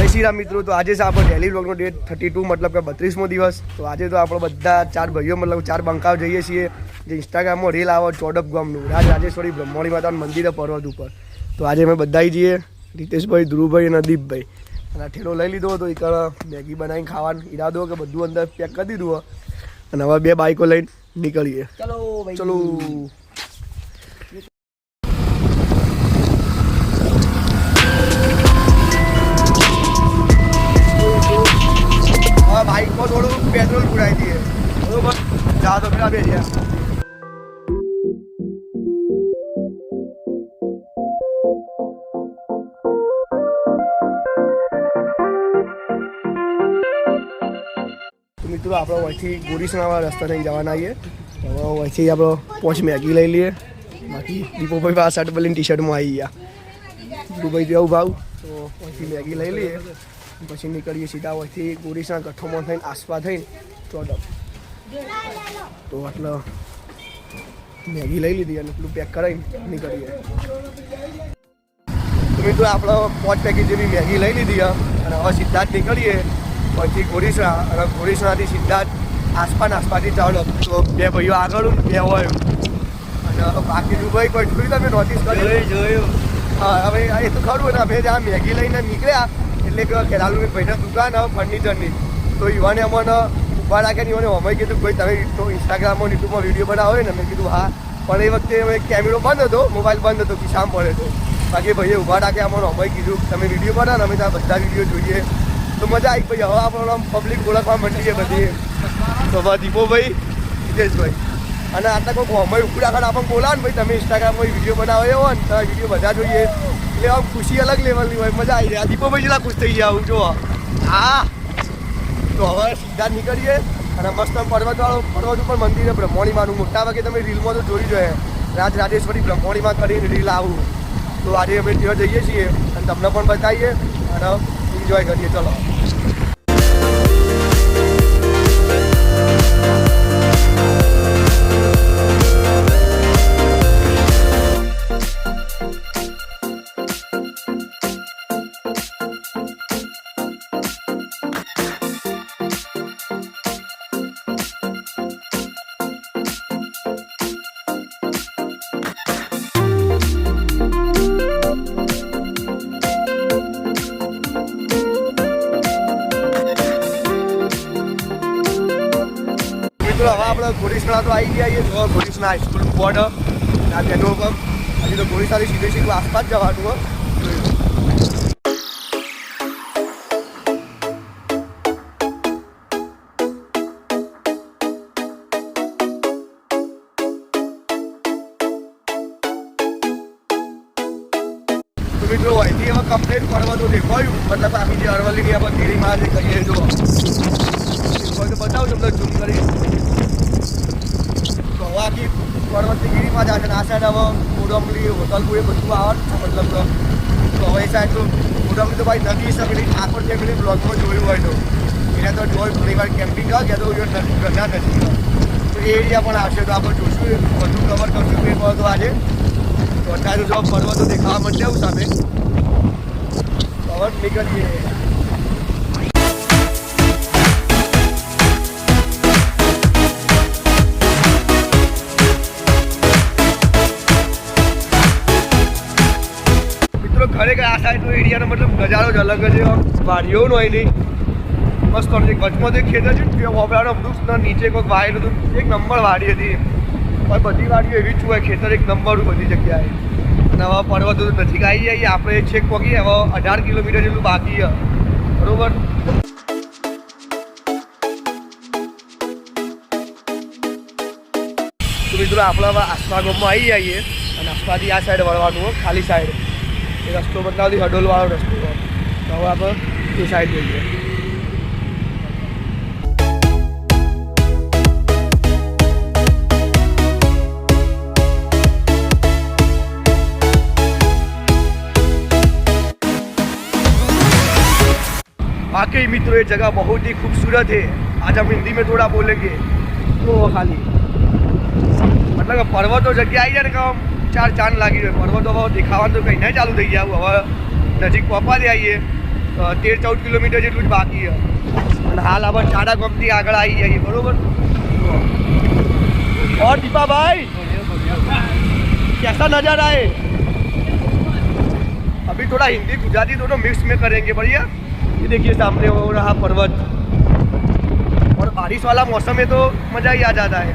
જય શ્રી રામ મિત્રો. તો આજે છે આપણો ડેલી વ્લોગનો ડેટ 32 મતલબ કે 32મો દિવસ. તો આજે તો આપણે બધા 4 ભાઈઓ મતલબ 4 બંકાવ જઈએ છીએ જે ઇન્સ્ટાગ્રામમાં રીલ આવે ચોડપ ગામનું રાજરાજેશ્વરી બ્રહ્મણી માતાનું મંદિર પર્વત ઉપર. તો આજે અમે બધા જઈએ, રીતેશભાઈ, ધ્રુવભાઈ અને દીપભાઈ. અને ઠેલો લઈ લીધો હતો એક મેગી બનાવીને ખાવાનો ઈરાદો કે બધું અંદર પેક કરી દીધું અને હવે 2 બાઈકો લઈને નીકળીએ. ચલો બાઈકમાં થોડું પેટ્રોલ પુરાઈ દઈએ બરોબર. જા તો પેલા બેસીએ. તો મિત્રો આપણે અહીંથી ગોરીસણાવાળા રસ્તા થઈને જવાના આવીએ. હવે અહીંથી આપણે 5 મેગી લઈ લઈએ. બાકી દીપોભાઈ આ શર્ટ બલીને ટી શર્ટમાં આવી ગયા. દુબઈ જેવું ભાવ તો અહીંથી મેગી લઈ લઈએ પછી નીકળીએ સીધા અહીંથી ગોરીસણા ગઠ્ઠોમાં થઈને આસપા થઈને ચોડપ. તો એટલે મેગી લઈ લીધી અને પેલું પેક કરાવીને નીકળીએ. તો મિત્રો આપણે 5 પેકેટ જેવી મેગી લઈ લીધી અને હવે સીધા જ નીકળીએ અહીંથી ગોરીસણા અને ગોરીસણાથી સીધા જ આસપાથી ચોડપ. તો 2 ભાઈઓ આગળ 2 હોય અને બાકી દુબઈ કોઈ જોયું તમે નોટિસ કર્યું? જોયું. હા, હવે એ તો ખરું ને અમે જ્યાં મેગી લઈને નીકળ્યા એટલે કે ખેરાલુની ભાઈના દુકાન ફર્નિચરની. તો યુવાને અમને ઊભા રાખ્યા યુવાને અમે કીધું ભાઈ તમે તો ઇન્સ્ટાગ્રામમાં યુટ્યુબમાં વિડીયો બનાવો ને. મેં કીધું હા, પણ એ વખતે હવે કેમેરો બંધ હતો, મોબાઈલ બંધ હતો, ખિસ્સામાં પડે તો. બાકી ભાઈએ ઊભા રાખ્યા અમને અમે કીધું તમે વિડીયો બનાવો ને અમે ત્યાં બધા વિડીયો જોઈએ. તો મજા આવી ભાઈ. હવે આપણને પબ્લિક ઓળખવા માંડીએ બધી. તો હવે દીપોભાઈ, હિતેશભાઈ અને આટલા કોઈ અમે ઉપડા ખાડા આપણને બોલાવો ને ભાઈ તમે ઇન્સ્ટાગ્રામમાં વિડીયો બનાવો હોય ને તો વિડીયો બધા જોઈએ એટલે આમ ખુશી અલગ લેવલની હોય, મજા આવી જાય. દીપોભાઈ જેટલા ખુશ થઈ ગયા આવું જો. હા, તો હવે સીધા નીકળીએ અને મસ્ત પર્વત ઉપર મંદિર બ્રહ્મણીમાનું. મોટા ભાગે તમે રીલમાં તો જોઈ જોઈએ રાજરાજેશ્વરી બ્રહ્મણીમાં કરીને રીલ આવું. તો આજે અમે ત્યાં જઈએ છીએ અને તમને પણ બતાવીએ અને એન્જોય કરીએ. ચલો હવે આપણે ગોરીસણા તો આવી ગયા છીએ. ગોરીસણા હાઈસ્કૂલ બોર્ડ આ પેટ્રોલ પંપ. હજી તો ગોરીસણાથી સીધું આસપાસ જવાનું હોય. તો મિત્રો અહીંથી હવે કમ્પ્લેટ કરવા તો દેખાયું મતલબ આપણી જે અરવલ્લીની આપણે ગીરીમાં જે કહીએ જો તો બતાવું તમને ઝૂમ કરી. તો હવે આખી પર્વતની ગીરીમાં જ આવે આ સાઈડ હવે કોડમલી હોટલપુર એ બધું આવે મતલબ. તો હવે એ સાઈડ તો કોડમલી તો ભાઈ નદી છે પેલી ઠાકોર છે પેલી બ્લોગમાં જોયું હોય તો એને તો જોઈ ઘણી વાર કેમ્પિંગ આવે ત્યાં તો ઘરના નથી. તો એ એરિયા પણ આવશે તો આપણે જોઈશું બધું કવર કરશું એ પર્વતો આજે. તો અત્યારે જો પર્વતો દેખાવા મળશે આવું સામે તો હવે નીકળીએ. ખરેખર આ સાઈડનો એરિયાનો મતલબ નજારો જ અલગ જ વાડીઓનો હોય નહીં મસ્ત. વચમાં તો ખેતર છે ને વોપરાનો વૃક્ષના નીચે કોઈક વાયેલું હતું, એક નંબર વાડી હતી. પણ બધી વાડીઓ એવી જ હોય, ખેતર એક નંબર બધી જગ્યાએ. અને હવે પર્વતો તો નજીક આવી જઈએ આપણે છેક પગીએ. હવે 18 કિલોમીટર જેટલું બાકી છે બરોબર. તો મિત્રો આપણે હવે આસપા ગામમાં આવી જઈએ અને આસપાથી આ સાઈડ વળવાનું હોય ખાલી સાઈડ. એ રસ્તો બદલાવથી હડોલવાળો રસ્તો હોય. તો હવે આપણે એ સાઈડ જઈએ. वाकई मित्रों ये जगह बहुत ही खूबसूरत है. आज हम हिंदी में थोड़ा बोलेंगे तो खाली मतलब पर्वतो जगह आई जाए ने 4 चांद लागी जाए. पर्वतो दिखावा तो कहीं नहीं चालू थी गया. हवा नजीक पहुँचवा दे आइए 13-14 કિલોમીટર જેટલું જ બાકી છે અને હાલ આપણે ચાડા ગામથી આગળ આવી જઈએ બરોબર। और दीपा भाई कैसा नज़ारा है? अभी थोड़ा हिंदी गुजराती दोनों मिक्स में करेंगे भैया। ये देखिए सामने हो रहा पर्वत और बारिश वाला मौसम है तो मज़ा ही आ जाता है।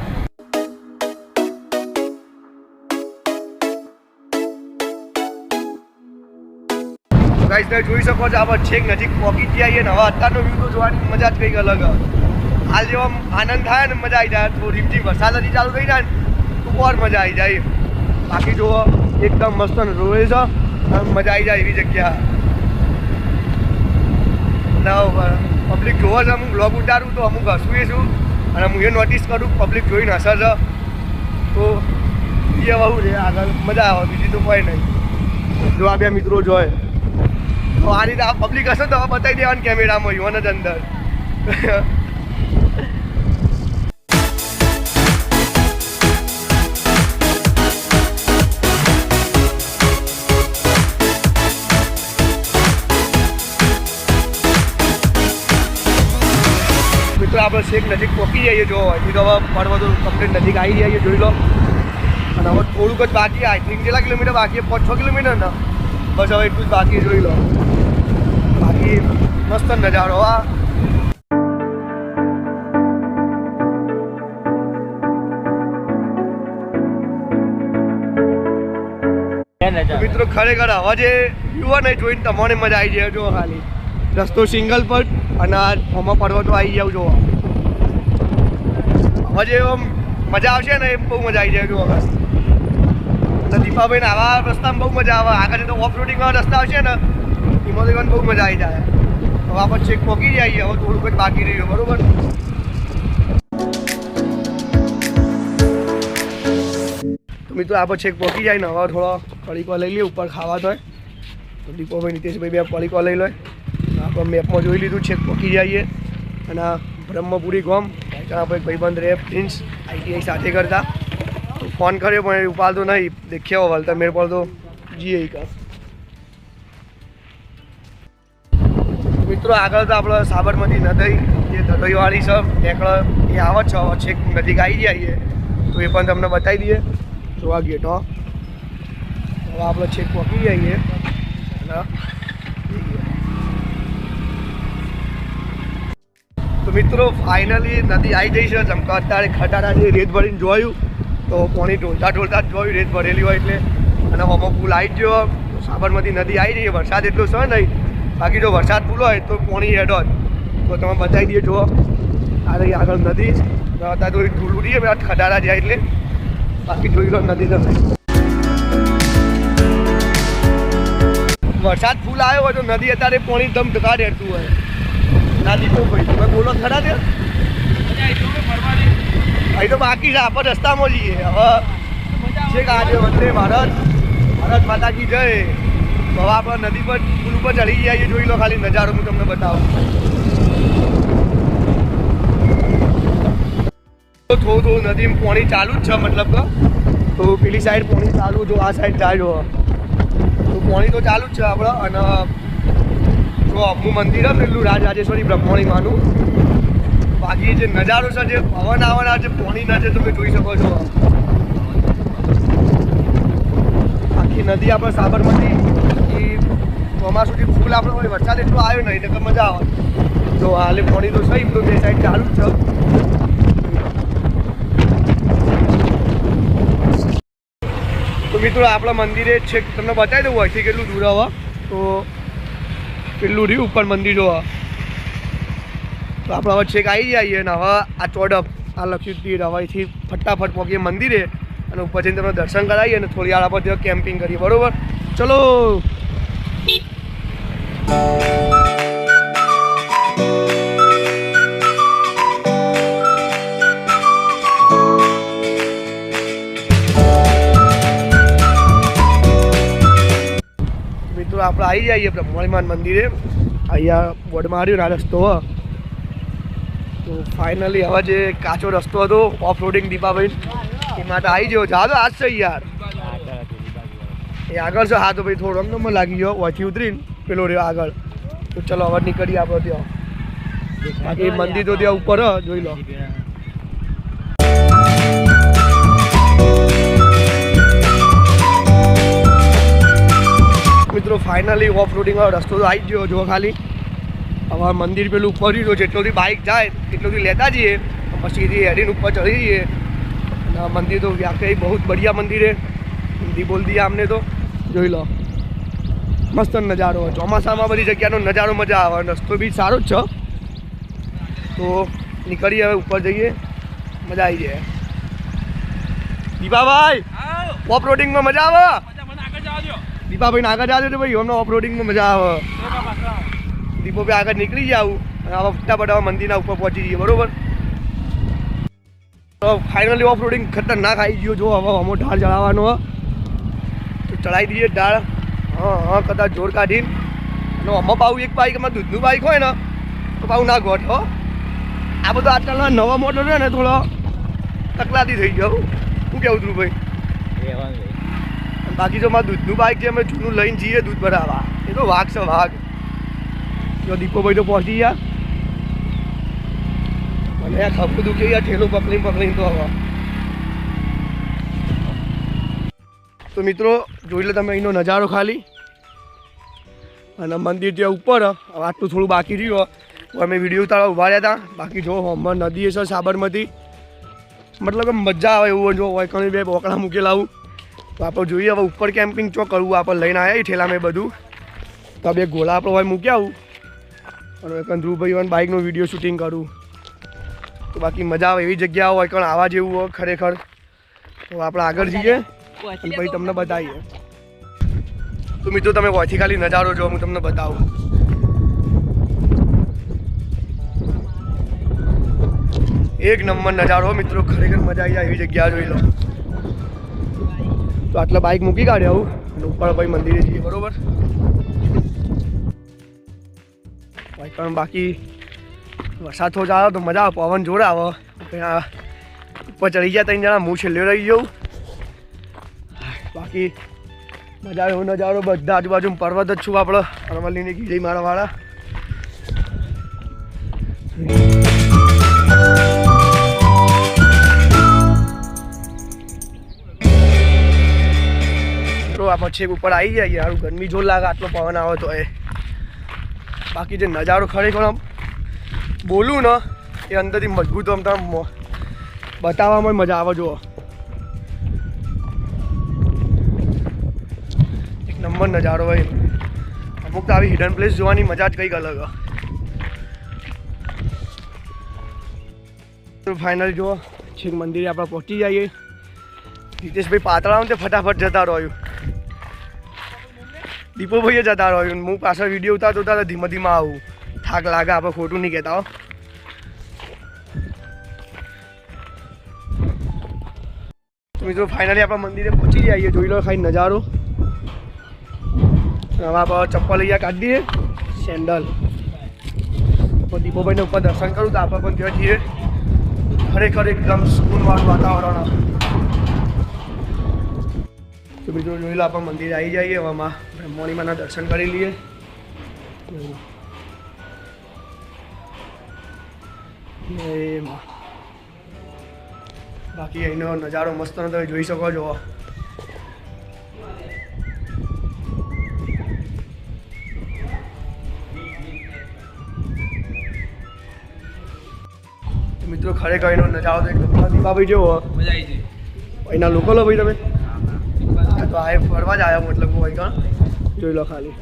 गाइस તમે જોઈ શકો છો આપણે છેક નજીક પહોંચી ગયા છીએ ને હવે અત્યારનો વ્યૂ તો જોવાની મજા જ કંઈક અલગ હાલ જેવો આનંદ થાય ને મજા આવી જાય તો રીમઝીમ વરસાદ હજી ચાલુ થઈ જાય ને તો ઓર મજા આવી જાય। બાકી જુઓ એકદમ મસ્ત રોવે છે મજા આવી જાય એવી જગ્યા પબ્લિક જોવે છે। અમુક બ્લોગ ઉતારું તો અમુક હસું છું અને હું એ નોટિસ કરું પબ્લિક જોઈને હસે છે તો એ બહુ છે આગળ મજા આવે બીજી તો કોઈ નહીં। જો આ બે મિત્રો જોએ તો આ રીતે આ પબ્લિક હશે તો બતાવી દેવાનું કેમેરામાં યુવાન જ અંદર। મિત્રો આપણે છેક નજીક પહોંચી જઈએ જો હજી તો હવે પર્વતો કમ્પ્લીટ નજીક આવી જઈએ જોઈ લો અને હવે થોડુંક જ બાકી આઈ થિંક કેટલા કિલોમીટર બાકી 5-6 કિલોમીટર ને બસ હવે એટલું જ બાકી જોઈ લો બાકી મસ્ત નજારો આ। મિત્રો ખરેખર હવે જે યુવા નહીં જોઈને તમને મજા આવી જાય જો ખાલી રસ્તો સિંગલ પર અને આમાં પર્વતો આવી જાવ જો હવે જે મજા આવશે ને એ બહુ મજા આવી જાય જો હવે દીપાભાઈને આવા રસ્તામાં બહુ મજા આવે આગળ તો ઓફ રોડિંગવાળા રસ્તા આવશે ને એમાં તો બહુ મજા આવી જાય। હવે આપણે છેક પહોંચી જઈએ હવે થોડુંક જ બાકી રહ્યું બરોબર। તો મિત્રો આપણે છેક પહોંચી જાય ને હવે થોડો પડીકો લઈ લઈએ ઉપર ખાવા તો તો દીપોભાઈ નીતેશભાઈ બે પડીકો લઈ લે આપણે મેપમાં જોઈ લીધું છેક પહોંચી જઈએ અને બ્રહ્મપુરી ગામ આપણે ભાઈબંધ રે પ્રિન્સ ITI સાથે કરતા फोन કર્યો પણ ઉપાડતો નહીં દેખ્યો વળતા મેરે પર તો જીએ કા। મિત્રો આગળ તો આપણે સાબરમતી નદી જે દરિયાવાળી છે ટેકડો એ આવે છે છેક નજીક આવી જઈએ તો એ પણ તમને બતાવી દઈએ જો આ ગેટો હવે આપણે છેક પહોંચી જઈએ અને તો મિત્રો ફાઇનલી નદી આવી જઈ છે ચમકા અત્યારે ખટારા જે રેત ભરીને જોયું તો પાણી ઢોલતા ઢોલતા જ જોયું રેત ભરેલી હોય એટલે અને હમણાં પુલ આવી ગયો સાબરમતી નદી આવી જઈએ વરસાદ એટલો છે નહીં બાકી જો વરસાદ પુલ હોય તો પાણી હેડો જ તો તમે બતાવી દઈએ જુઓ આ રહી આગળ નદી અત્યારે તો ઢૂલું રહીએ ખટારા જાય એટલે બાકી જોઈ લો નદી તમે વરસાદ ફૂલ આવ્યો હોય તો નદી અત્યારે પાણી ધમ ધકા હેડતું હોય ના દીપો ભાઈ તમે બોલો ખરા તે અહીં તો બાકી છે આપણે રસ્તામાં જઈએ હવે છે કે આજે વંદે ભારત ભારત માતા કી જય હવે આપણે નદી પર પુલ ઉપર ચડી જઈએ જોઈ લો ખાલી નજારો હું તમને બતાવું થોડું થોડું નદીમાં પાણી ચાલુ જ છે મતલબ તો પેલી સાઈડ પાણી ચાલુ જો આ સાઈડ જાય જો તો પાણી તો ચાલુ જ છે આપણે અને જો અમું મંદિર છે પેલું રાજરાજેશ્વરી બ્રહ્મણી માનું બાકી જે નજારો છે જે પવન આવવાના જે પાણીના છે તમે જોઈ શકો છો આખી નદી આપણે સાબરમતી ચોમાસુથી ફૂલ આપણે હોય વરસાદ એટલો આવ્યો નહીં એટલે મજા આવે જો હાલે પાણી તો સહી બે સાઈડ ચાલુ જ છે તો મિત્રો આપણા મંદિરે છે તમને બતાવી દઉં અહીંથી કેટલું દૂર આવે તો પેલું રહ્યું ઉપર મંદિર જોવા તો આપણે હવે છેક આવી જઈએ ને હવે આ ચોડપ આ લખ્યું તીર હવે અહીંથી ફટાફટ પહોંચીએ મંદિરે અને ઉપર જઈને તમને દર્શન કરાવીએ અને થોડી વાર આપણે ત્યાં કેમ્પિંગ કરીએ બરાબર ચલો। મિત્રો આપણે આવી જઈએ બ્રહ્મણીમાન મંદિરે અહીંયા બોર્ડ માર્યું આ રસ્તો તો ફાઇનલી હવે જે કાચો રસ્તો હતો ઓફ રોડિંગ દીપાભાઈ એમાં તો આવી ગયો જાદો આજ છે યાર એ આગળ છે હા તો ભાઈ થોડો મને લાગી ગયો ઓછી ઉતરીને પેલો રહ્યો આગળ તો ચલો હવે નીકળીએ આપણે ત્યાં. બાકી મંદિર તો ત્યાં ઉપર જોઈ લો. મિત્રો ફાઇનલી ઓફ રોડિંગ રસ્તો તો આવી ગયો જો ખાલી. હવે મંદિર પેલું ઉપર રહ્યું જેટલોથી બાઇક જાય એટલોથી લેતા જઈએ પછી હેડીને ઉપર ચડી જઈએ. અને મંદિર તો વાકઈ બહુ બઢિયા મંદિર છે. હિન્દી બોલ દઈએ આમને તો જોઈ લો. મસ્ત નજારો હોય ચોમાસામાં બધી જગ્યાનો નજારો મજા આવે. રસ્તો બી સારો જ છે. તો નીકળીએ હવે ઉપર જઈએ મજા આવી જાય. દીપાભાઈ ઓફ રોડિંગમાં મજા આવે. દીપાભાઈને આગળ જાજો તો ભાઈ અમને ઓફ રોડિંગમાં મજા આવે. દીપોભાઈ આગળ નીકળી જાવ અને આવા ફટાફટ આવા મંદિરના ઉપર પહોંચી જઈએ બરોબર. તો ફાઇનલી ઓફ રોડિંગ ખતરનાક આવી ગયો. જો હવે અમો ઢાળ ચડાવવાનો તો ચડાવી દઈએ ઢાળ. હા કદાચ જોર કાઢીને અને અમો પાવું એક બાઈક એમાં દૂધનું બાઈક હોય ને તો પાવું ના ગોઠ હો. આ બધો આજકાલના નવા મોડલ છે ને થોડો તકલાદી થઈ ગયો. શું કેવું તું ભાઈ? બાકી જો મારું દૂધનું બાઈક છે અમે જૂનું લઈને જઈએ દૂધ ભરાવા એ તો વાઘ છે વાઘ. જો દીપોભાઈ તો પહોંચી ગયા અને આ ખપું દુખી ગયા ઠેલું પકડીને તો હવે. તો મિત્રો જોઈ લો તમે અહીંનો નજારો ખાલી. અને મંદિર ત્યાં ઉપર આટલું થોડું બાકી રહ્યું તો અમે વિડીયો ઉતારવા ઉભા રહ્યા હતા. બાકી જો હમણાં નદી છે સાબરમતી મતલબ કે મજા આવે એવું જો હોય ઘણી બે બોકડા મૂકેલા આવું. તો આપણે જોઈએ હવે ઉપર કેમ્પિંગ ચો કરવું. આપણે લઈને આવ્યા ઠેલામાં બધું તો બે ગોળા આપણે હોય મૂકી આવું અને ધ્રુવભાઈ બાઇકનું વિડીયો શૂટિંગ કરું. તો બાકી મજા આવે એવી જગ્યા હોય કારણ આવા જેવું હોય ખરેખર. તો આપણે આગળ જઈએ અને પછી તમને બતાવીએ. તો મિત્રો તમે વોથી ખાલી નજારો જો હું તમને બતાવું. એક નંબર નજારો મિત્રો ખરેખર મજા આવી જાય એવી જગ્યા જોઈ લો. તો આટલા બાઇક મૂકી કાઢ્યા આવું અને ઉપર ભાઈ મંદિરે જઈએ બરોબર. કારણ બાકી વરસાદ થોડો આવે તો મજા આવે પવન જોર આવે. ઉપર ચડી ગયા 3 જણા હું છેલ્લે રહી જાઉં. બાકી મજા આવે એવો નજારો બધા આજુબાજુ પર્વત જ છું આપણે અરવલ્લીની ગીરી મારવાળા. તો આ પછી ઉપર આવી જાય યાર ગરમી જોર લાગે આટલો પવન આવે તો એ. બાકી જે નજારો ખરેખર આમ બોલું ને એ અંદરથી મજબૂત આમ તમે બતાવવામાં મજા આવે. જુઓ એક નંબર નજારો હોય. અમુક તો આવી હિડન પ્લેસ જોવાની મજા જ કંઈક અલગ. તો ફાઇનલ જુઓ છેક મંદિરે આપણે પહોંચી જઈએ. રીતેશભાઈ પાતળામાં તે ફટાફટ જતા રહ્યું. દીપોભાઈએ જતા રહ્યું. હું પાછળ વિડીયો ઉતારતો ઉતારતો ધીમે ધીમે આવું. થાક લાગે આપણે ખોટું નહીં કહેતા હો. તો મિત્રો ફાઇનલી આપણા મંદિરે પહોંચી જઈએ. જોઈ લો ખાલી નજારો. હવે આપણે ચપ્પલ અહીંયા કાઢી દઈએ સેન્ડલ. તો દીપોભાઈને ઉપર દર્શન કરું તો આપણે પણ ત્યાં જઈએ. ખરેખર એકદમ સુકૂનવાળું વાતાવરણ. તો મિત્રો જોઈ લો આપણે મંદિરે આવી જઈએ. એવામાં બ્રહ્મણી માના દર્શન કરી લઈએ. બાકી અહીંનો નજારો મસ્ત તમે જોઈ શકો છો. મિત્રો ખરેખર એનો નજારો તો એકદમ દીપાભાઈ જેવો મજા આવી જાય. અહીંના લોકો લો ભાઈ તમે તો આ ફરવા જ આવ્યા મતલબ હોય કાં જોઈ લો ખાલી.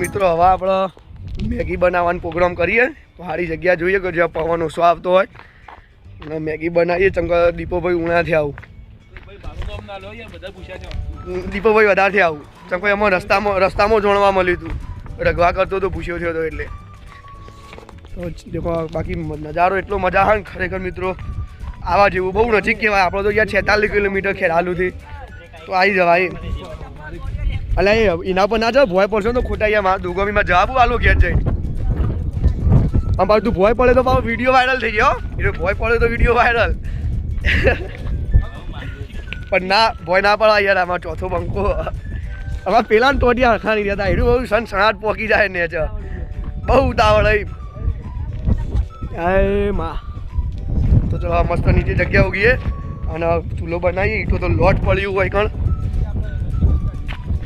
મિત્રો હવે આપણે મેગી બનાવવાનો પ્રોગ્રામ કરીએ. તો સારી જગ્યા જોઈએ કે જ્યાં પવન ઓછો આવતો હોય અને મેગી બનાવીએ. ચંકર દીપોભાઈ ઉણાથી આવું. દીપોભાઈ વધારથી આવું. ચંકર એમાં રસ્તામાં જોણવા મળ્યું હતું. રગવા કરતો તો પૂછ્યો થયો હતો એટલે. તો દેખો બાકી નજારો એટલો મજા આવે ને ખરેખર મિત્રો આવા જેવું. બહુ નજીક કહેવાય. આપણે તો અહીંયા 46 કિલોમીટર ખેરાલુથી તો આવી જવાય અલે એના પર ના જાવ ભોય પડશો તો ખોટા અહીંયા મારા દુગમીમાં જવાબ આલો ઘેર જઈ અમારે તું ભોય પડે તો પાછો વિડીયો વાયરલ થઈ ગયો એટલે ભોય પડે તો વિડીયો વાયરલ પણ ના ભોય ના પડે યાર આમાં ચોથો બંકો અમારે પેલા ને ટોટિયા હરખા નહીં રહેતા એટલું બહુ સનસનાટ પોકી જાય ને છે બહુ ઉતાવળ માં તો ચલો મસ્ત નીચે જગ્યા ઉગીએ અને ચૂલો બનાવીએ ઈટો તો લોટ પડ્યું હોય કણ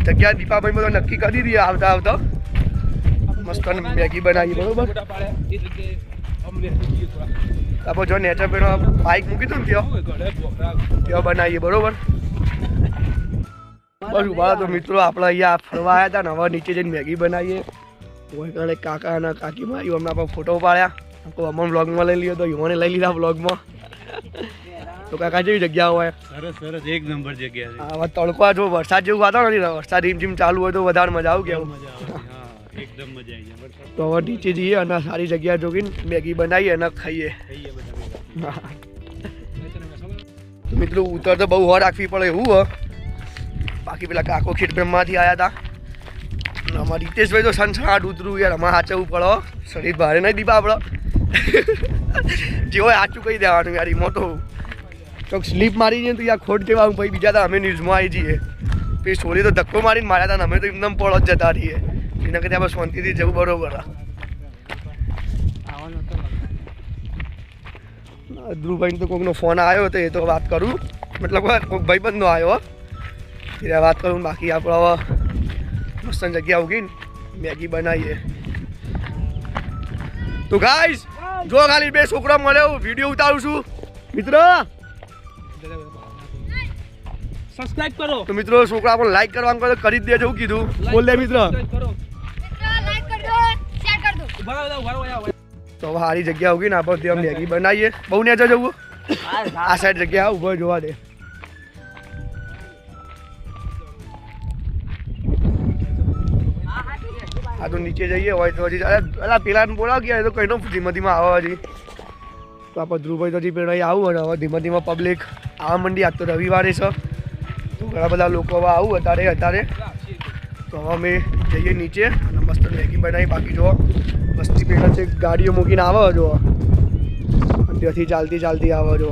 જગ્યા દીપાભાઈ બધો નક્કી કરી દઈએ આવતા આવતા મસ્ત મેગી બનાવીએ બરોબર આપણે જો નેચર પેલો બાઇક મૂકી દઉં ને ત્યાં બનાવીએ બરોબર બસ ઉભા તો મિત્રો આપણે અહીંયા ફરવા આવ્યા હતા ને હવે નીચે જઈને મેગી બનાવીએ કોઈ કાકા અને કાકીમાં આવ્યું અમને આપણે ફોટો પાડ્યા તો અમને વ્લોગમાં લઈ લીધો તો યુવાને લઈ લીધા વ્લોગમાં તો કાકા જેવી જગ્યા હોય સરસ સરસ એક નંબર જગ્યા છે આવા તડકો જો વરસાદ જેવું વાતાવરણ નથી વરસાદ રીમઝીમ ચાલુ હોય તો વધારે મજા આવે કેવું એકદમ મજા આવી જાય તો હવે નીચે જઈએ અને સારી જગ્યા જોગીને મેગી બનાવીએ અને ખાઈએ મિત્રો ઉતર તો બહુ વાર રાખવી પડે એવું હોય બાકી પેલા કાકો ખેત બ્રહ્માથી આવ્યા હતા અમારા રીતેશભાઈ તો સનસનાટ ઉતરું યાર અમારે સાચવવું પડે શરીર ભારે નહીં દીપા આપણે જેવો સાચું કહી દેવાનું યાર એમાં તો ચોક સ્લીપ મારી જઈએ તો યાર ખોટ કહેવાનું પછી બીજા હતા અમે ન્યૂઝમાં આવી જઈએ પછી સ્ટોરી તો ધક્કો મારીને માર્યા હતા ને અમે તો એકદમ પડો જ જતા રહીએ એના કરતાં આપણે શાંતિથી જવું બરોબર ધ્રુવભાઈને તો કોઈકનો ફોન આવ્યો હતો એ તો વાત કરું મતલબ કોઈક ભાઈબંધનો આવ્યો એટલે વાત કરું બાકી આપણે હવે મસ્ત જગ્યા ઉગીને મેગી બનાવીએ તો ગાઈસ જો ખાલી બે છોકરા મળ્યો વિડીયો ઉતારું છું મિત્રો સબસ્ક્રાઇબ કરો તો મિત્રો છોકરા પણ લાઈક કરવાનું કરે કરી જ દેજો એવું કીધું બોલ દે મિત્ર તો હવે સારી જગ્યા ઉગી ને આપણે ત્યાં મેગી બનાવીએ બહુ નેચર જવું આ સાઈડ જગ્યા ઉભો જોવા દે આ તો નીચે જઈએ હોય તો હજી અલા પેલા બોલાવ ગયા તો કઈ નો ધીમે ધીમે આવે હજી તો આપણે ધ્રુવભાઈ તો હજી પેલા આવું અને હવે ધીમે ધીમે પબ્લિક આવવા માંડી આજ તો રવિવારે છે તો ઘણા બધા લોકો હવે આવું અત્યારે તો હવે અમે જઈએ નીચે અને મસ્ત મેગી બનાવી બાકી જો મસ્તી પેલા છે ગાડીઓ મૂકીને આવે જો ત્યાંથી ચાલતી આવે જો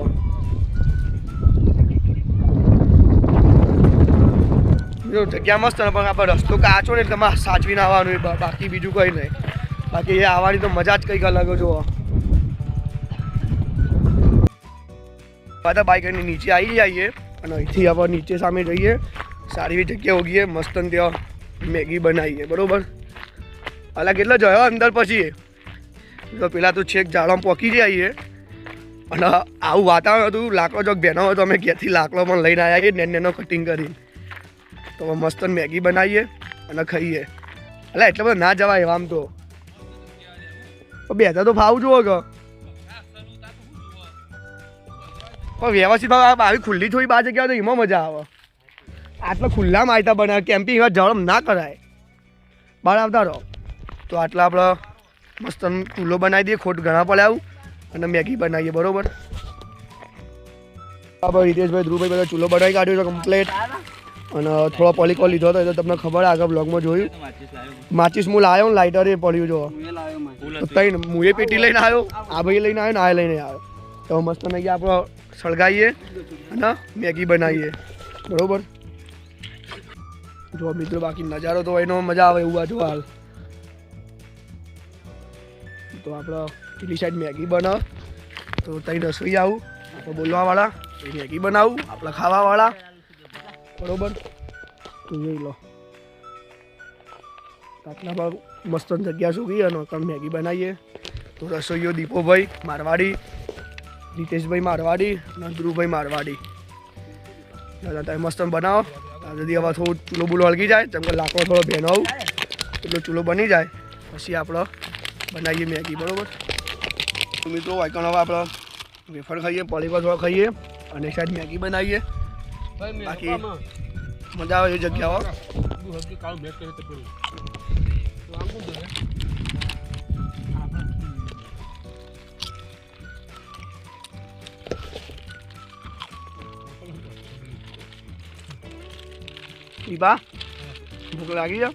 જગ્યા મસ્ત ને પણ આપણે રસ્તો કાચો ને તમારે સાચવીને આવવાનું બાકી બીજું કંઈ નહીં બાકી એ આવવાની તો મજા જ કંઈક અલગ જો બધા બાઈક લઈને નીચે આવી જઈએ અને અહીંથી આપણે નીચે સામે જઈએ સારી એવી જગ્યા ઉગીએ મસ્ત ત્યાં મેગી બનાવીએ બરાબર અલા કેટલો જોયો અંદર પછી તો પેલા તો છેક ઝાડમાં પોકી જઈએ અને આવું વાતાવરણ હતું લાકડો જો બેનો હોય તો અમે ઘેરથી લાકડો પણ લઈને આવ્યા નેનો કટિંગ કરીને તો મસ્ત મેગી બનાવીએ અને ખાઈએ એટલે એટલા બધા ના જવાય એવા આમ તો બેઠા તો ભાવ જુઓ કે પણ વ્યવસ્થિત આવી ખુલ્લી થોડી બાર જગ્યા તો એમાં મજા આવે આટલા ખુલ્લામાં આવતા બનાવે કેમ્પિંગ જળમ ના કરાય બહાર આવતા રહો તો આટલા આપણે મસ્ત ચૂલો બનાવી દઈએ ખોટ ઘણા પડે આવું અને મેગી બનાવીએ બરોબર આપણે હિતેશભાઈ ધ્રુવભાઈ બધા ચૂલો બનાવી કાઢ્યો છે કમ્પ્લેટ અને થોડો પોલિકોલ લીધો હતો એ તો તમને ખબર આગળ બ્લોગમાં જોયું માચીસ હું લાવ્યો ને લાઇટર એ પડ્યું જો તઈ હું એ પેટી લઈને આવ્યો આ ભાઈ લઈને આવ્યો ને આ લઈને આવ્યો તો મસ્ત મેગી આપણે સળગાવીએ અને મેગી બનાવીએ બરોબર જો મિત્રો બાકી નજારો તો એનો મજા આવે એવું આ જો હાલ તો આપણે પેલી સાઈડ મેગી બનાવ તો ત્યાં રસોઈ આવું આપણે બોલવાવાળા મેગી બનાવું આપણે ખાવાવાળા બરોબર તો જોઈ લો આટલા પર મસ્ત જગ્યા સૂકી અને મેગી બનાવીએ તો રસોઈયો દીપોભાઈ મારવાડી રીતેશભાઈ મારવાડી અને ધ્રુવભાઈ મારવાડી દાદા તમે મસ્ત બનાવો જલ્દી હવે થોડું ચૂલો બૂલો હળગી જાય જેમ કે લાકડો થોડો ભેનો આવું એટલો ચૂલો બની જાય પછી આપણે બનાવીએ મેગી બરાબર મિત્રો વાયકણ હવે આપણે વેફર ખાઈએ પોલીફર થોડો ખાઈએ અને સાઈડ મેગી બનાવીએ બાકી મજા આવે એ જગ્યાઓ દીપા ભૂખ લાગી છે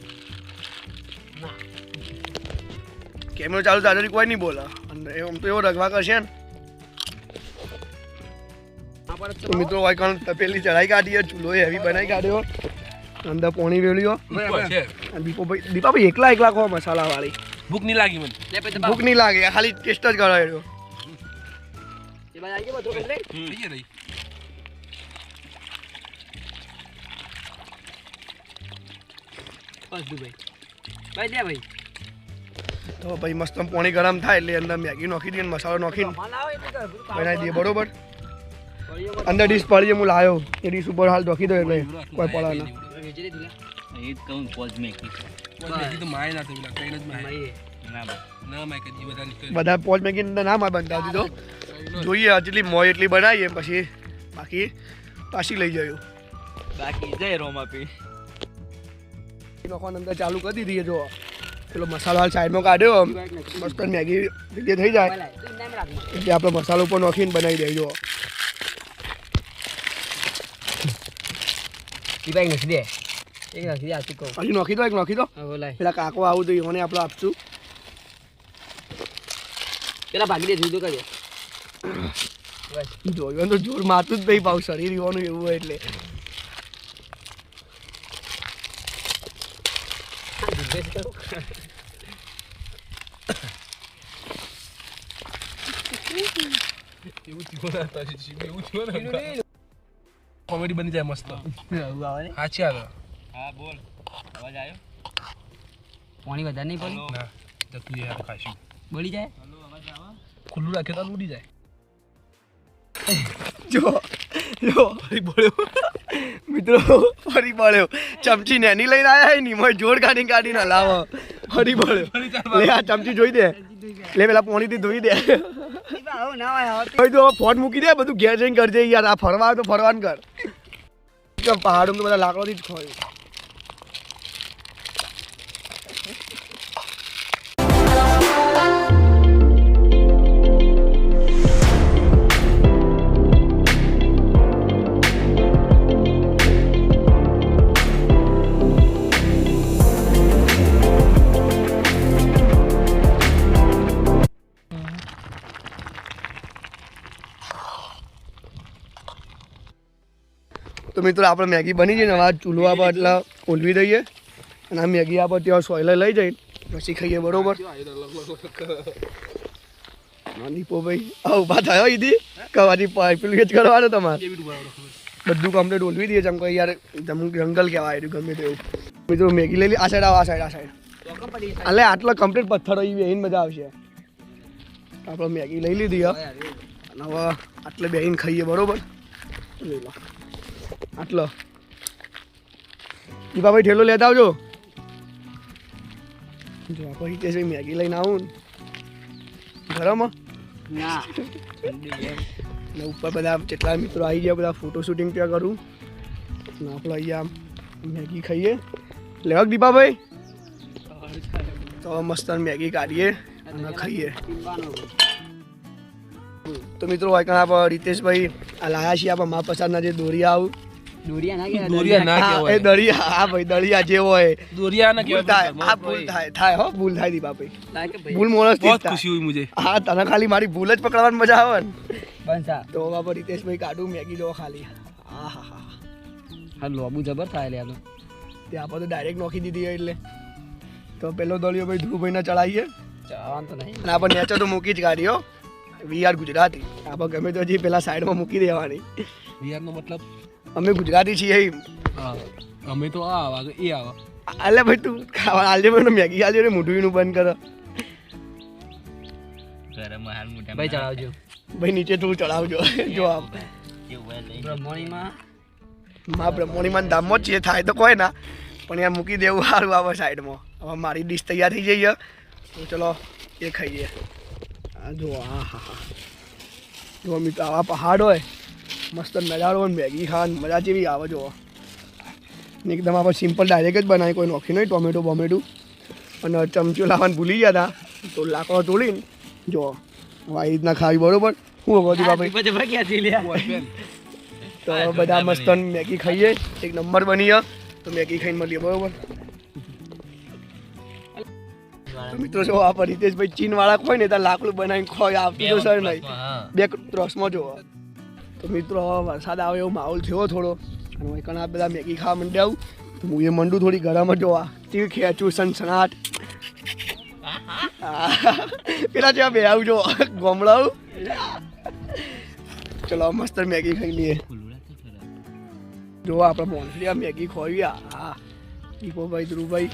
કેમેરો ચાલુ તારી કોઈ નહીં બોલે અને એમ તો એવો રગવા કરશે ને તો મિત્રો વાયકણ તપેલી ચડાઈ કાઢીએ ચૂલો હેવી બનાવી કાઢ્યો અંદર પોણી વેળ્યો દીપાભાઈ એકલા એકલા ખો મસાલા વાળી ભૂખ નહીં લાગી મને ભૂખ નહીં લાગે ખાલી ટેસ્ટ જ કરાવ્યો તો ભાઈ મસ્ત પોણી ગરમ થાય એટલે અંદર મેગી નાખી દઈએ મસાલો નાખીને બનાવી દઈએ બરોબર અંદર ડીશ પડી હું લાવ્યો એ ડીશ ઉપર હાલ નાખી દો એટલે કોઈ પડે ના બધા પોચ મેગી ના માં બનતા દીધો જોઈએ જેટલી મોય એટલી બનાવીએ પછી બાકી પાછી લઈ જયો બાકી જય રોમા પી નોખવાનું અંદર ચાલુ કરી દીધી જો પેલો મસાલો હાલ સાઈડમાં કાઢ્યો મસ્ત મેગી ભેગી થઈ જાય એટલે આપણે મસાલો ઉપર નાખીને બનાવી દઈએ જો હજી નાખી દો એક નાખી દો પેલા કાકો આવું તો એને આપણે આપશું પેલા ભાગી દે જુદો કરે જોયું તો જોર મારતું જ ભાઈ ભાવ શરીર એવાનું એવું હોય એટલે કોમેડી બની જાય મસ્ત સાચી આવે હા બોલ અવાજ આવ્યો પાણી વધારે નહીં પડી ના જતું યાર ખાશું બળી જાય ખુલ્લું રાખે તો ઉડી જાય જો ફરી પડ્યો મિત્રો ફરી પડ્યો ચમચી નેની લઈને આવ્યા ની મોય જોડ કાઢીને હલાવો ફરી પડ્યો લે આ ચમચી જોઈ દે લે પેલા પોણીથી ધોઈ દે તો ફોન મૂકી દે બધું ઘેર જઈને કરજે યાર આ ફરવા તો ફરવાનું કર પહાડો તો બધા લાકડોથી જ ખોય તો મિત્રો આપણે મેગી બની જઈને હવે ચૂલો આપણે એટલે ઓલવી દઈએ અને આ મેગી આપણે ત્યાં સોયલે લઈ જઈને પછી ખાઈએ બરોબર દીપો ભાઈ ઉભા થયો ઈદી કવાથી પેલું જ કરવાનું તમારે બધું કમ્પ્લીટ ઓલવી દઈએ જેમ કે યાર જંગલ કહેવાય ગમે તેવું મિત્રો મેગી લઈ લી આ સાઈડ આ સાઈડ એટલે આટલો કમ્પ્લીટ પથ્થર હોય બેહીને મજા આવશે આપણે મેગી લઈ લીધી અને હવે આટલે બેહીને ખાઈએ બરોબર લઈ લો આટલો દીપાભાઈ ઠેલો લેતા આવજો જો પછી કે મેગી લઈને આવું ગરમ ને ઉપર બધા જેટલા મિત્રો આવી ગયા બધા ફોટો શૂટિંગ ત્યાં કરું ને આપણે અહીંયા મેગી ખાઈએ લેવા દીપાભાઈ તો મસ્ત મેગી કાઢીએ અને ખાઈએ તો મિત્રો આપણે રીતેશભાઈ આ લાયા છીએ આપણે મા પ્રસાદના જે દોરિયા આવું ખાલી મારી ભૂલ જ પકડવાની મજા આવે ને તો બાપા રીતેશભાઈ કાઢું મેગી દો ખાલી લોબુ જબર થાય ત્યાં આપણે તો ડાયરેક્ટ નોખી દીધી એટલે તો પેલો દળિયો ભાઈ ધ્રુવભાઈ ને ચડાવીએ અને આપણે નેચર તો મૂકી જ કાઢીઓ વીઆર ગુજરાતી આપણે ગમે તો હજી પેલા સાઈડમાં મૂકી દેવાની વીઆર નો મતલબ અમે ગુજરાતી છીએ અમે તો આવે એ આવે અલે ભાઈ તું ખાવા આલજે મને મેગી આલજે ને મોઢું બંધ કરો ભાઈ ચડાવજો ભાઈ નીચે તું ચડાવજો જો આમ બ્રહ્મણીમાં દામમાં જ છીએ થાય તો કોઈ ના પણ યાર મૂકી દેવું સારું આવે સાઈડમાં હવે મારી ડીશ તૈયાર થઈ જઈએ તો ચલો એ ખાઈએ જો જો મિત્રો આવા પહાડ હોય મસ્ત નજારો હોય મેગી ખાવાની મજા જેવી આવે જો એકદમ આપણે સિમ્પલ ડાયરેક્ટ જ બનાવી કોઈ નોખી નહીં ટોમેટો બોમેટું અને ચમચો લાવવાનું ભૂલી ગયા હતા તો લાકડો તોડીને જો આવી રીતના ખાવી બરોબર શું કહું બાપા તો બધા મસ્ત મેગી ખાઈએ એક નંબર બની તો મેગી ખાઈને મળીએ બરોબર. તો મિત્રો જો આ રીતેશભાઈ ચીન વાળા ખોય ને ત્યાં લાકડું બનાવીને ખોય આવતું તો સર નહીં બે ત્રસમાં જો. તો મિત્રો હવે વરસાદ આવે એવો માહોલ થયો થોડો અને ઘણા બધા મેગી ખાવા માંડ્યા આવું તો હું એ મંડું થોડી ગરમ જ જોવા તે ખેંચું સનસનાટ પેલા ત્યાં બે આવું જો ગમડાવું. ચલો મસ્ત મેગી ખાઈ લઈએ. જો આપણે મોનસરી આ મેગી ખોવી હા દીપોભાઈ ધ્રુવભાઈ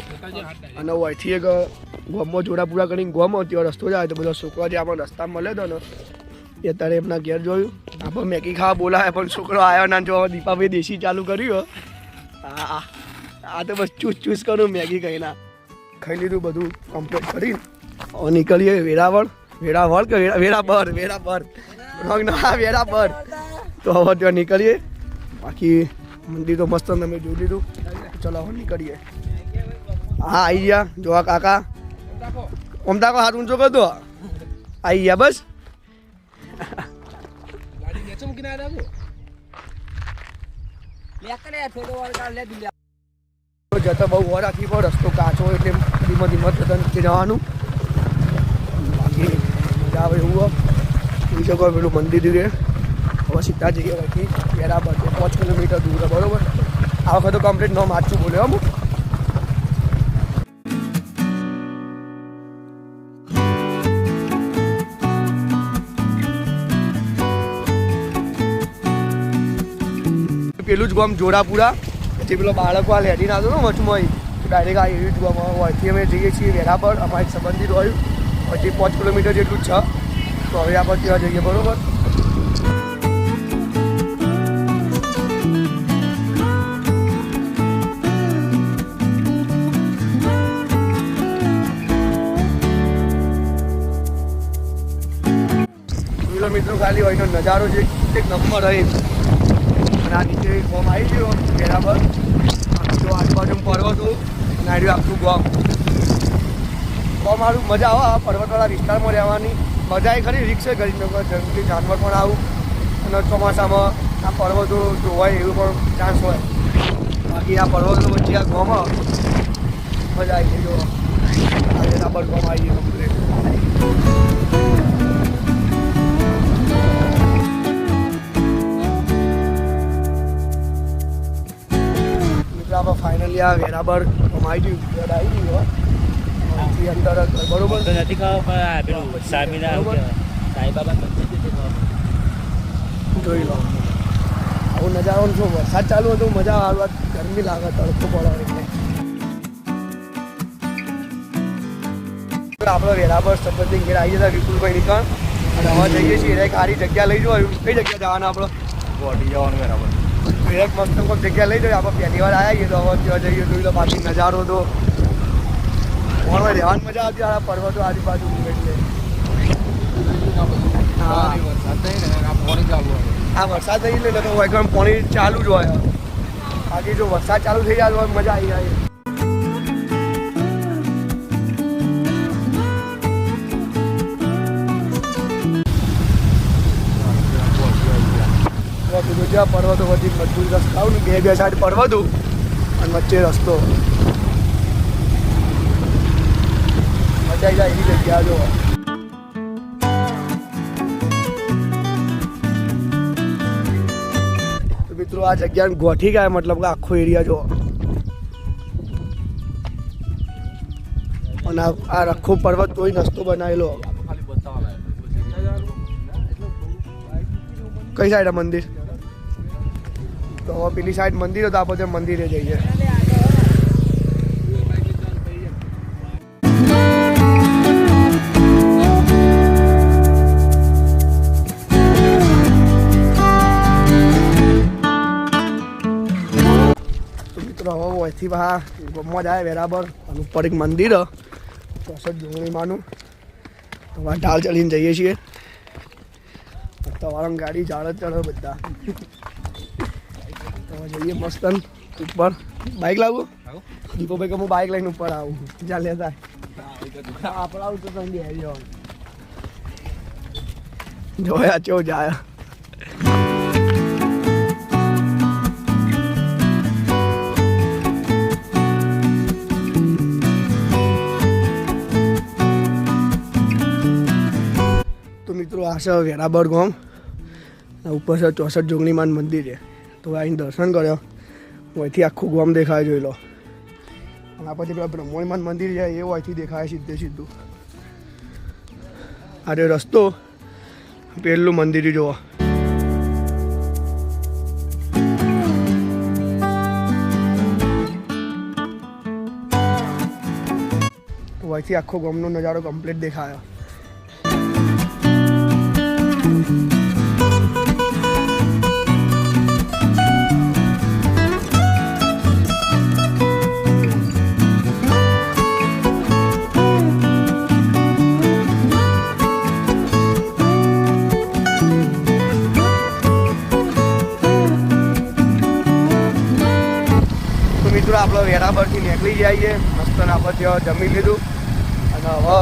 અને અહીંથી એક ગોમમાં જોડા પૂરા કરીને ગોમ ત્યાં રસ્તો જાય તો બધા છોકરા જે આપણે રસ્તા મળે તો ને એ અત્યારે એમના ઘેર જોયું આપણે મેગી ખાવા બોલાય પણ છોકરો આવ્યો ના જો દીપાભાઈ દેશી ચાલુ કર્યું હા આ તો બસ ચૂસ કરું મેગી ખાઈને ખાઈ લીધું બધું કમ્પ્લીટ કરીને હવે નીકળીએ વેરાવળ કે વેરાબર ના વેરાબર. તો હવે ત્યાં નીકળીએ બાકી મંદિર તો મસ્ત તમે જોઈ લીધું. ચલો હવે નીકળીએ. હા આવી ગયા જોવા કાકા ઓમતાકો હાથ ઊંચો કરતો આવી ગયા બસ. જતા બહુ વાર રાખી પણ રસ્તો કાચો એટલે ધીમો થતા નથી જવાનું. બાકી મજા આવે એવું જોઈ શકો પેલું મંદિર છે. હવે સીધા જઈએ બાકી બરાબર 5 કિલોમીટર દૂર બરોબર. આ વખતે કમ્પ્લીટ ન માચું બોલ્યો અમુક. પેલું જ ગામ જોડાપુરા જે પેલો બાળકો આ લેડી નાખતો ને વચમાં ડાયરેક્ટ આ એવી જ ગામ હોયથી અમે જઈએ છીએ વેરાબર અમારી સંબંધિત હોય પછી 5 કિલોમીટર જેટલું જ છે. તો હવે આપણે ત્યાં જઈએ બરોબર. મિત્રો ખાલી હોય એનો નજારો છે એક નંબર હોય અને આ નીચે ગોમ આવી ગયો બરાબર. જો આજુબાજુ પર્વતો નાડ્યું આખું ગોમ મારું મજા આવે પર્વતવાળા વિસ્તારમાં રહેવાની મજા એ ખરી. રિક્સ કરી જંગલી જાનવર પણ આવું અને ચોમાસામાં આ પર્વતો જોવાય એવું પણ ચાન્સ હોય. બાકી આ પર્વતો વચ્ચે આ ગોમાં મજા આવી ગઈ. જો આજે રાબર ગોમ આવી ગયો કમ્પ્લીટ. આપણે ફાઇનલી આ વેરાબર આવી ગયું આવી ગયું અંદર બરોબર નથી ખાવા પેલું સાઈબાબા જોઈ લો. આવું નજારો શું વરસાદ ચાલુ હતો મજા આવે ગરમી લાગે તડકો પડે એટલે આપણે વેરાબર સંબંધી ઘેર આવી જતા વિપુલભાઈ નીકળ અને હવે જઈએ છીએ એક સારી જગ્યા લઈ જવાયું. કઈ જગ્યા જવાના આપણે ગોટી જવાનું વેરાબર એક મસ્ત જગ્યા લઈ જોઈએ. આપણે પહેલી વાર આવ્યા તો હવે ત્યાં જઈએ જોઈ લો. બાકી નજારો તો ઓણમાં રહેવાની મજા આવતી આ પર્વતો આજુબાજુ એટલે આ વરસાદ થઈ એટલે તો એકદમ પાણી ચાલુ જ હોય. બાકી જો વરસાદ ચાલુ થઈ જાય તો મજા આવી જાય. જ્યાં પર્વતો વચ્ચે મજબૂત રસ્તાઓ ને બે સાઈડ પર્વતો અને વચ્ચે રસ્તો મજા આવી જાય એવી જગ્યા જો. તો મિત્રો આ જગ્યાને ગોઠી ગયા મતલબ કે આખો એરિયા જો અને આ આખો પર્વત કોઈ રસ્તો બનાવેલો. કઈ સાઈડ મંદિર તો હવે પેલી સાઈડ મંદિર તો આપણે મંદિરે જઈએ. તો મિત્રો હવે અહીંથી બહાર ગમવા જાય બરાબર અને ઉપર એક મંદિર પ્રસાદ ડુંગળીમાંનું તો ઢાલ ચડીને જઈએ છીએ. તમારા ગાડી ઝાડ જ ચડે બધા. જઈએ મસ્ત ઉપર. બાઇક લાવું દીપોભાઈ કે હું બાઇક લઈને ઉપર આવું જ્યાં લેતા આપણે આવું તો તમે બેસી જવાનું જોયા ચેવું જાય. આ છે વેરાબર ગામ, ઉપર છે 64 જોગણીમાન મંદિર છે. તો આવીને દર્શન કર્યો, અહીંથી આખું ગામ દેખાય, જોઈ લો. અને આ પછી પેલા બ્રહ્મણીમાન મંદિર છે એ અહીંથી દેખાય સીધે સીધું. આ જે રસ્તો પેલું મંદિર જુઓ. અહીંથી આખો ગામનો નજારો કમ્પ્લીટ દેખાયો. મિત્રો આપણે વેરાબરથી નીકળી જઈએ, મસ્ત આપણે ત્યાં જમી લીધું અને હવે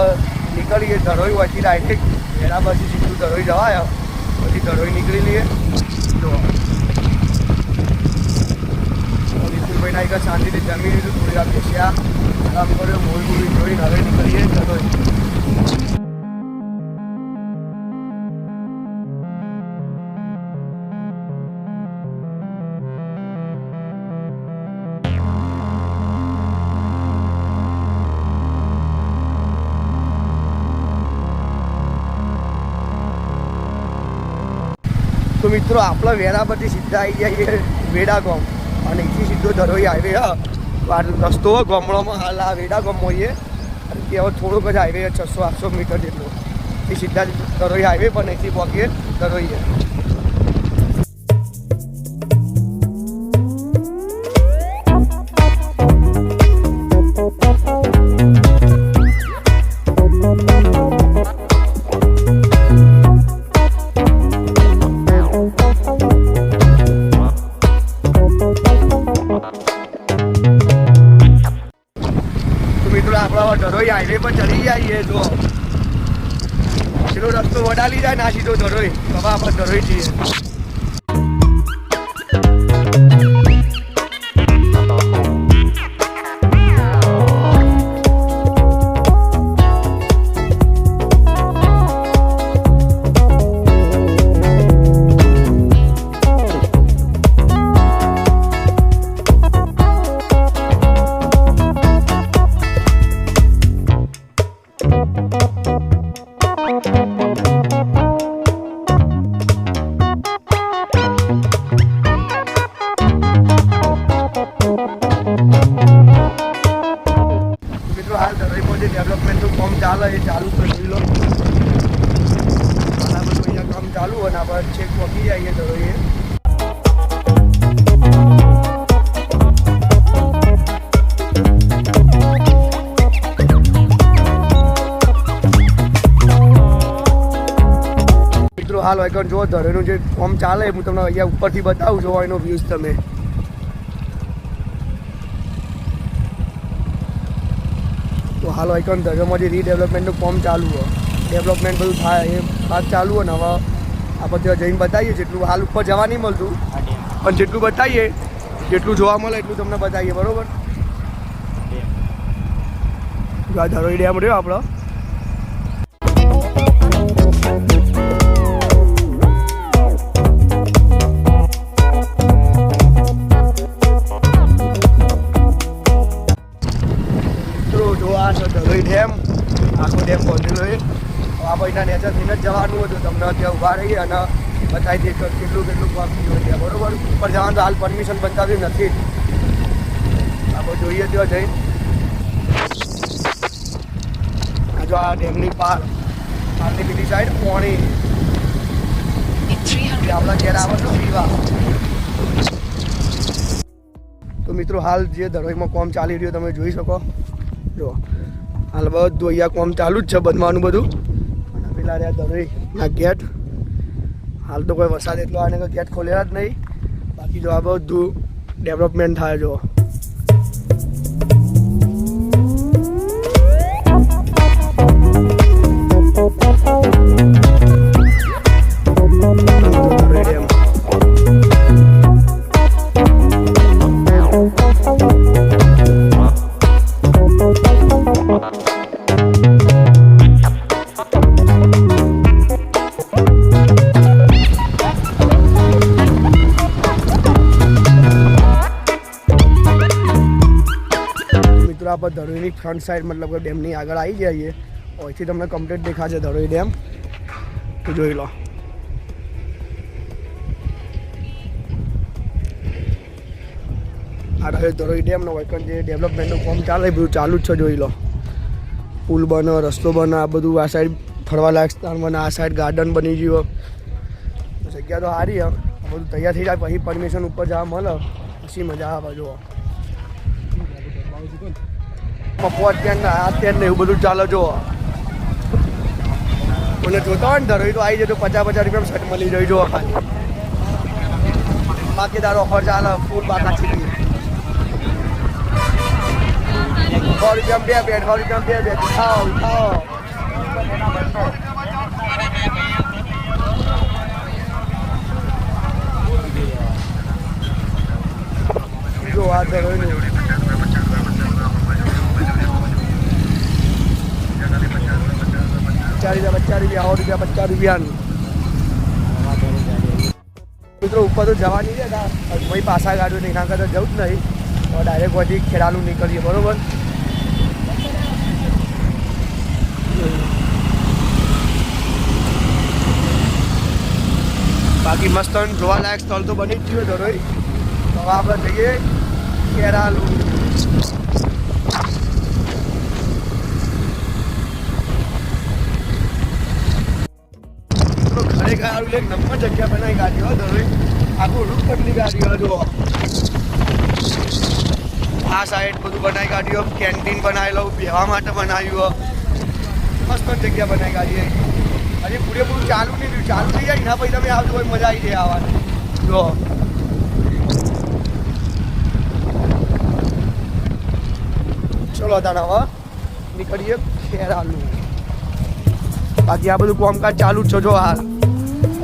નીકળીએ ધરોઈ. હોયથી ડાયરેક્ટ વેરાબરથી સીધું ધરોઈ જવાય, પછી ધરોઈ નીકળી લઈએ. તો વિપુલભાઈના એક શાંતિથી જમી લીધું, થોડી વાર બેસ્યા, આરામ કર્યો, મૂવી જોઈને હવે નીકળીએ ધરોઈ. તો મિત્રો આપણે વેરાબરથી સીધા આવી જઈએ વેડા ગામ, અને અહીંથી સીધો ધરોઈ હાઈવે. આ રસ્તો ગામડામાં હાલ આ વેડા ગામમાં હોઈએ, અને ત્યાં થોડોક જ હાઈવે 600-800 મીટર જેટલો. એ સીધા ધરોઈ હાઈવે પણ અહીંથી પહોંચીએ ધરોઈએ. ધરોઈ હાઈવે પર ચડી જઈએ. તો પેલો રસ્તો વડાલી જાય ના સીધો ધરોઈ. હવે આપણે ધરોઈ જઈએ. ડેવલપમેન્ટનું કામ ચાલે એ ચાલુ કરી લો. આના બધું અહીંયા કામ ચાલુ અને આપણે છેક પહોંચી જઈએ ધરોઈએ. મિત્રો હાલ હોય જો ધરોઈનું જે કામ ચાલે હું તમને અહીંયા ઉપરથી બતાવું છું, એનો વ્યૂઝ તમે. તો હાલ આઇકોન ધરોઈમાં જે રીડેવલપમેન્ટનું કામ ચાલુ હોય, ડેવલપમેન્ટ બધું થાય એ વાત ચાલુ હોય ને. હવે આપણે ત્યાં જઈને બતાવીએ, જેટલું હાલ ઉપર જવા નહીં મળતું પણ જેટલું બતાવીએ, જેટલું જોવા મળે એટલું તમને બતાવીએ, બરાબર. જો આ ધરોઈ ડેમ રહ્યો આપણો. ધરોઈ ડેમ આખો ડેમ પહોંચેલો છે. આ ભાઈના નેચર થઈને જ જવાનું હતું, તમને ત્યાં ઊભા રહીએ અને બતાવી દઈએ કેટલું કામ થયું છે, બરોબર. ઉપર જવાનું તો હાલ પરમિશન બતાવી નથી. આપણે જોઈએ ત્યાં જઈ. આ જો આ ડેમની પારની બીજી સાઈડ પાણી આપણા ઘેર આવે છે પીવા. તો મિત્રો હાલ જે ધરોઈમાં કામ ચાલી રહ્યું તમે જોઈ શકો. જો હાલ બધું અહીંયા કામ ચાલુ જ છે, બનવાનું બધું. અને પેલા રહ્યા ધરોઈના ગેટ. હાલ તો કોઈ વરસાદ એટલો આને કોઈ ગેટ ખોલેલા જ નહીં. બાકી જો આ બધું ડેવલપમેન્ટ થાય. જો મિત્રો આપણે ધરોઈની ફ્રન્ટ સાઈડ મતલબ કે ડેમની આગળ આવી જઈએ. અહીંથી તમને કમ્પ્લીટ દેખાશે ધરોઈ ડેમ. તો જોઈ લો. આ રહ્યો ધરોઈ ડેમનો વૈકન જે ડેવલપમેન્ટનું કામ ચાલે બધું ચાલુ જ છે. જોઈ લો, પુલ બનો, રસ્તો બનો, આ બધું આ સાઈડ ફરવાલાયક સ્થાન બને, આ સાઈડ ગાર્ડન બની ગયો. જગ્યા તો સારી છે. બધું તૈયાર થઈ જાય પછી પરમિશન ઉપર જવા મળે પછી મજા આવે. જુઓ મફત ત્યાં આ ત્યાં ને એવું બધું ચાલે. જુઓ મને જોતા હોય ને ધરોઈ તો આવી જતો 50-50 રૂપિયામાં શર્ટ મળી જાય. જુઓ ખાલી બાકી તારો ઓફર ચાલે ફૂલ બાકા છીકી 100 રૂપિયામાં 2 બેટ, 100 રૂપિયામાં 2 બેટ. ખાઓ ખાઓ. જો આ ધરોઈનું 50 રૂપિયા 100 રૂપિયા 50 રૂપિયાનું. મિત્રો ઉપર તો જવાની છે ભાઈ, પાછા ગાડું નહીં, એના કરતાં જવું જ નહીં. તો ડાયરેક્ટ પછી ખેરાલું નીકળીએ. બરોબર. બાકી મસ્ત જોવાલાયક સ્થળ તો બની જ ગયું ધરોઈ. તો હવે આપણે જઈએ ખેરાલું. ખરેખર આવું એક નંબર જગ્યા બનાવી ગાડીઓ ધરોઈ. આખું રૂટ પટલી ગાડીઓ. જુઓ આ સાઈડ બધું બનાવી ગાડીઓ, કેન્ટીન બનાવેલો, બેહવા માટે બનાવ્યું, મસ્ત જગ્યા બનાવી ગાડી. હજી પૂરેપૂરું ચાલુ નહીં થયું. ચાલુ થઈ જાય એના પછી તમે આવજો હોય મજા આવી જાય આવવાની. જો ચલો તાણ હવે નીકળીએ ખેરાલું. બાકી આ બધું કામકાજ ચાલુ જ છે. જો હાલ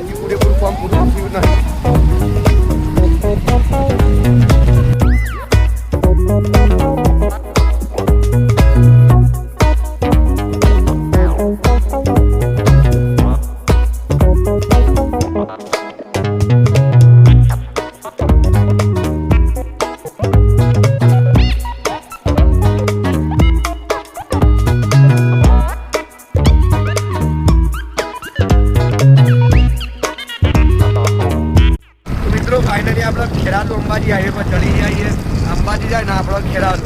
હજી પૂરેપૂરું કામ પૂરું થયું નહીં. ફાઇનલી આપણે ખેરાલુ અંબાજી હાઈવે પર ચડી જઈએ. અંબાજી જાય ને આપણે ખેરાલુ.